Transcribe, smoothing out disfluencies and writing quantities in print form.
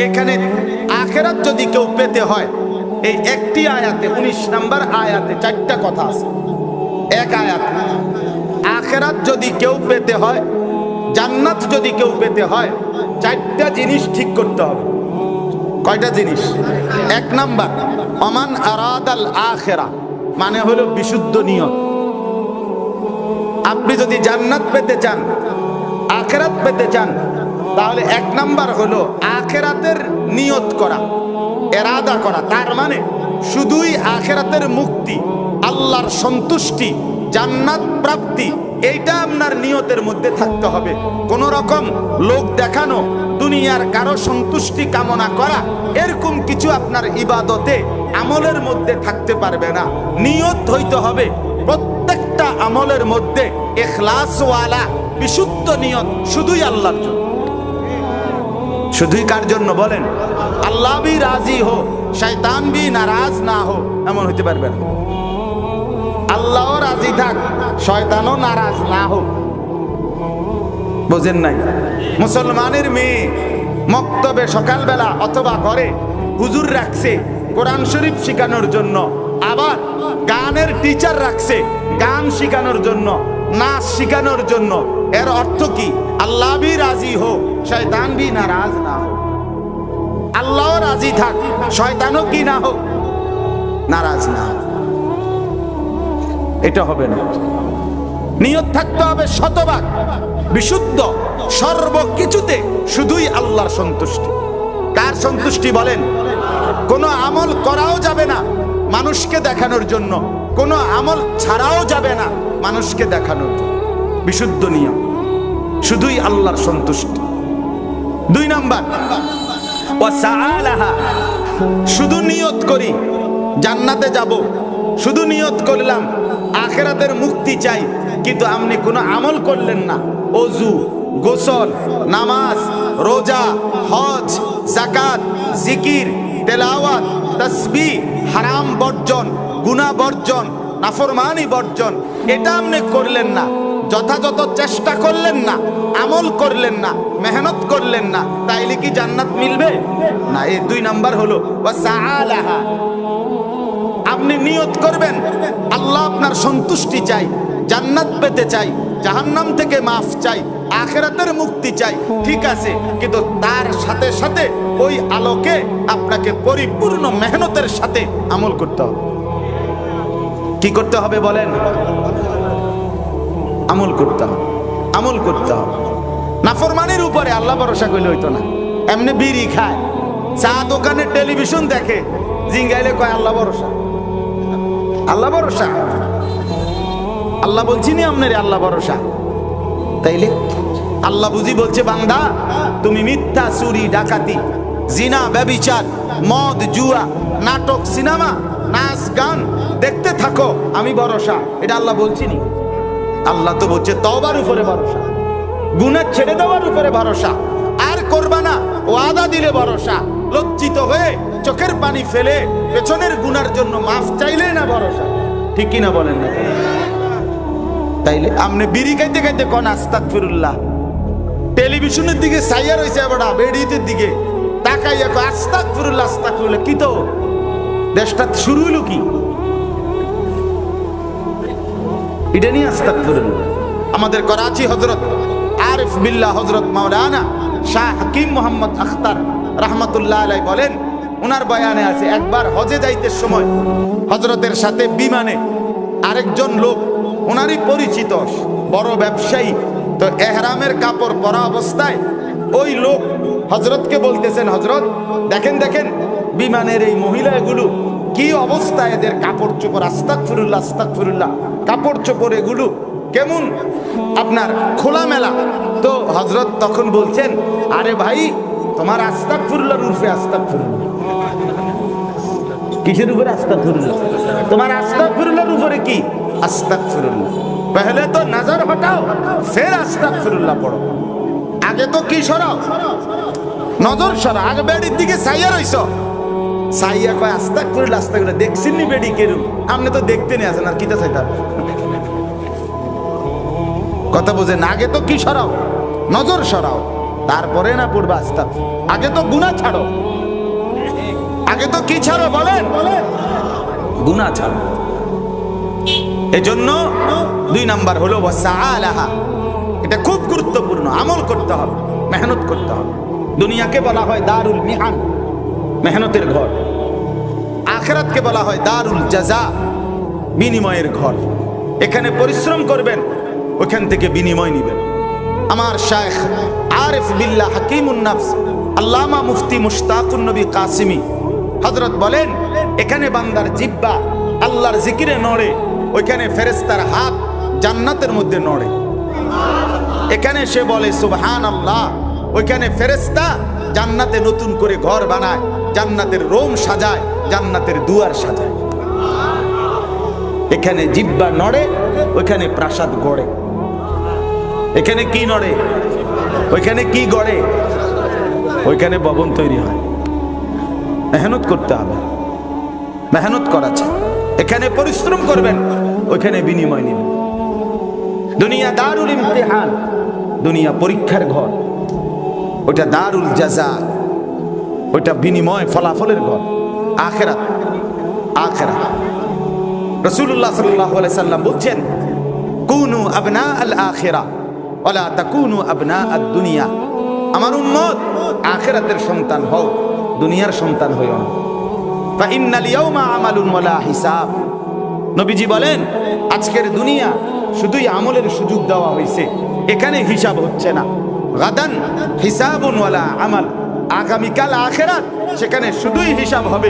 এখানে আখিরাত যদি কেউ পেতে হয়, এই একটি আয়াতে 19 নম্বর আয়াতে 4টা কথা আছে। এক আয়াত, আখিরাত যদি কেউ পেতে হয়, জান্নাত যদি কেউ পেতে হয়, 4টা জিনিস ঠিক করতে হবে। কয়টা জিনিস? 1 নাম্বার, ওমান আরাদাল আখিরা, মানে হলো বিশুদ্ধ নিয়ত। আপনি যদি জান্নাত পেতে চান, আখিরাত পেতে চান, তাহলে 1 নাম্বার হলো আখিরাতের নিয়ত করা, এরাদা করা। তার মানে শুধুই আখিরাতের মুক্তি, আল্লাহর সন্তুষ্টি, জান্নাত প্রাপ্তি, এইটা আপনার নিয়তের মধ্যে থাকতে হবে। কোন রকম লোক দেখানো, দুনিয়ার কারো সন্তুষ্টি কামনা করা, এরকম কিছু আপনার ইবাদতে আমলের মধ্যে থাকতে পারবে না। নিয়ত হইতে হবে প্রত্যেকটা আমলের মধ্যে ইখলাসওয়ালা, বিশুদ্ধ নিয়ত, শুধুই আল্লাহর জন্য। শুধুই কার জন্য বলেন? আল্লাহ ভি রাজি হো, শয়তান ভি নারাজ না হো, এমন হইতে পারবে না। আল্লাহও রাজি থাক, শয়তানও নারাজ না হোক। বুঝেন নাই? মুসলমানের মেয়ে মক্তবে সকালবেলা অথবা ঘরে হুজুর রাখছে কোরআন শরীফ শিখানোর জন্য, আবার গানের টিচার রাখছে গান শিখানোর জন্য, নাচ শিখানোর জন্য। এর অর্থ কি? আল্লাহ ভি রাজি হো, শয়তান ভি নারাজ না হোক। আল্লাহও রাজি থাক, শয়তানও কি না হোক, নারাজ না হোক। এটা হবে না। নিয়ত থাকতে হবে শতভাগ বিশুদ্ধ, সর্বকিছুতে শুধুই আল্লাহর সন্তুষ্টি। কার সন্তুষ্টি বলেন? কোনো আমল করাও যাবে না মানুষকে দেখানোর জন্য, কোনো আমল ছাড়াও যাবে না মানুষকে দেখানোর জন্য। বিশুদ্ধ নিয়ম, শুধুই আল্লাহর সন্তুষ্টি। 2 নাম্বার, ওয়াসাআলাহা, শুধু নিয়ত করি জান্নাতে যাব, শুধু নিয়ত করলাম আখিরাতের মুক্তি চাই, কিন্তু আপনি কোনো আমল করলেন না। ওযু, গোসল, নামাজ, রোজা, হজ, যাকাত, জিকির, তেলাওয়াত, তাসবিহ, হারাম বর্জন, গুনাহ বর্জন, নাফরমানি বর্জন, এটা আপনি করলেন না। যথাযথ চেষ্টা করলেন না, আমল করলেন না, মেহনত করলেন না, তাইলে কি জান্নাত মিলবে না? এই 2 নাম্বার হলো ওয়াসাআলাহা। আপনি নিয়ত করবেন আল্লাহ আপনার সন্তুষ্টি চাই, জান্নাত পেতে চাই, জাহান্নাম থেকে মাফ চাই, আখিরাতের মুক্তি চাই, ঠিক আছে, কিন্তু তার সাথে সাথে ওই আলোকে আপনাকে পরিপূর্ণ মেহনতের সাথে আমল করতে হবে। কি করতে হবে বলেন? আমল করতে হবে, আমল করতে হবে। নাফরমানির উপরে আল্লাহ ভরসা করলে হইতো না। এমনি বিড়ি খায়, চা দোকানে টেলিভিশন দেখে, জিঙ্গাইলে কয় আল্লাহ ভরসা, আল্লাহ ভরসা। আল্লাহ বলছি নি আপনারে আল্লাহ ভরসা? তাইলে আল্লাহ বুঝি বলছে, বান্দা তুমি মিথ্যা, চুরি, ডাকাতি, জিনা, ব্যভিচার, মদ, জুয়া, নাটক, সিনেমা, নাচ, গান দেখতে থাকো, আমি ভরসা। এটা আল্লাহ বলছি নি? আল্লাহ তো বলছে তওবার উপরে ভরসা, গুনাহ ছেড়ে দেওয়ার উপরে ভরসা, আর করবা না, ওয়াদা দিলে ভরসা, লজ্জিত হয়ে চোখের পানি ফেলে পেছনের গুনার জন্য মাফ চাইলে না ভরসা। ঠিক কিনা বলেন না? তাইলে আপনি বিড়ি খাইতে খাইতে কোন আস্তাগফিরুল্লাহ, টেলিভিশনের দিকে চাইয়া রয়েছে, বড়া বেড়িতের দিকে তাকাইয়া কয় আস্তাগফিরুল্লাহ, আস্তাগফিরুল্লাহ। কি তো দেশটা শুরু হলো কি এটা নিয়ে আস্তাগফিরুল্লাহ? আমাদের করাচি হযরত আরিফ বিল্লাহ হযরত মাওলানা শাহ হাকিম মোহাম্মদ আখতার রাহমাতুল্লাহ আলাইহি বলেন, ওনার বয়ানে আছে, একবার হজে যাইতে সময় হযরতের সাথে বিমানে আরেকজন লোক, ওনারই পরিচিত বড় ব্যবসায়ী, তো এহরামের কাপড় পরা অবস্থায় ওই লোক হযরতকে বলতেছেন, হযরত দেখেন দেখেন বিমানের এই মহিলাগুলো কি অবস্থা, এদের কাপড় চোপড়, আস্তাগফিরুল্লাহ, আস্তাগফিরুল্লাহ, কাপড় চোপড় এগুলো কেমন আপনার খোলামেলা। তো হযরত তখন বলছেন, আরে ভাই তোমার আস্তাগফিরুল্লাহর উর্ফে আস্তাগফিরুল্লাহ। কিসের উপরে আস্তাগফিরুল্লাহ? তোমার আস্তাগফিরুল্লাহর উপরে কি আস্তাগফিরুল্লাহ? পহলে তো নজর হটাও, ফির আস্তাগফিরুল্লাহ পড়ো। আগে তো কি সরাও, নজর সরাও। আগে বেড়ির দিকে চাইয়া রইছো, চাইয়া কয় আস্তাগফিরুল্লাহ, আস্তাগফিরুল্লাহ। দেখছেন নি বেড়ি কেরম? আপনি তো দেখতে নিয়ে আসেন, আর কিতা চাইতাম? কথা বোঝেন? আগে তো কি সরাও, নজর সরাও। তারপরে না পড়বা আস্তাগফিরুল্লাহ। আগে তো গুনাহ ছাড়ো, আগে তো কি ছাড়ো বলেন? গুনাহ ছাড়ো। এজন্য 2 নাম্বার হলো ওয়াসাআলাহা। এটা খুব গুরুত্বপূর্ণ, আমল করতে হবে, মেহনত করতে হবে। দুনিয়াকে বলা হয় দারুল মিহান, মেহনতের ঘর। আখিরাতকে বলা হয় দারুল জাযা, বিনিময়ের ঘর। এখানে পরিশ্রম করবেন, ওখান থেকে বিনিময় নেবেন। আমার শায়খ আরিফ বিল্লাহ হাকিমুন নফস আল্লামা মুফতি মুশতাকুন নবী কাসিমি হযরত বলেন, এখানে বান্দার জিহ্বা আল্লাহর জিকিরে নড়ে, ওইখানে ফেরেশতার হাত জান্নাতের মধ্যে নড়ে। এখানে সে বলে সুবহানাল্লাহ, ওইখানে ফেরেশতা জান্নাতে নতুন করে ঘর বানায়, জান্নাতের রোম সাজায়, জান্নাতের দুয়ার সাজায়। এখানে জিহ্বা নড়ে, ওইখানে প্রাসাদ গড়ে। এখানে কি নড়ে, ওইখানে কি গড়ে? ওইখানে ভবন তৈরি হয়। মেহনত করতে হবে, মেহনত করা চাই। এখানে পরিশ্রম করবেন, ওইখানে বিনিময় নেবেন। দুনিয়া দারুল ইমতিহান, দুনিয়া পরীক্ষার ঘর। ওইটা দারুল জাযা, ওইটা বিনিময় ফলাফলের ঘর। আখিরাত, আখিরাত। রাসূলুল্লাহ সাল্লাল্লাহু আলাইহি সাল্লাম বলছেন, কুনু আবনা আল আখিরা ওয়ালা তাকুনু আবনা আদ দুনিয়া। আমার উম্মত আখিরাতের সন্তান হও, দুনিয়ার সন্তান হইও না। ফা ইন্নাল ইয়াওমা আমালুন ওয়ালা হিসাব। নবীজি বলেন, আজকের দুনিয়া শুধুই আমলের সুযোগ দেওয়া হয়েছে, এখানে হিসাব হচ্ছে না। গাদান হিসাবুন ওয়ালা আমাল, আগামীকাল আখিরাত, সেখানে শুধুই হিসাব হবে।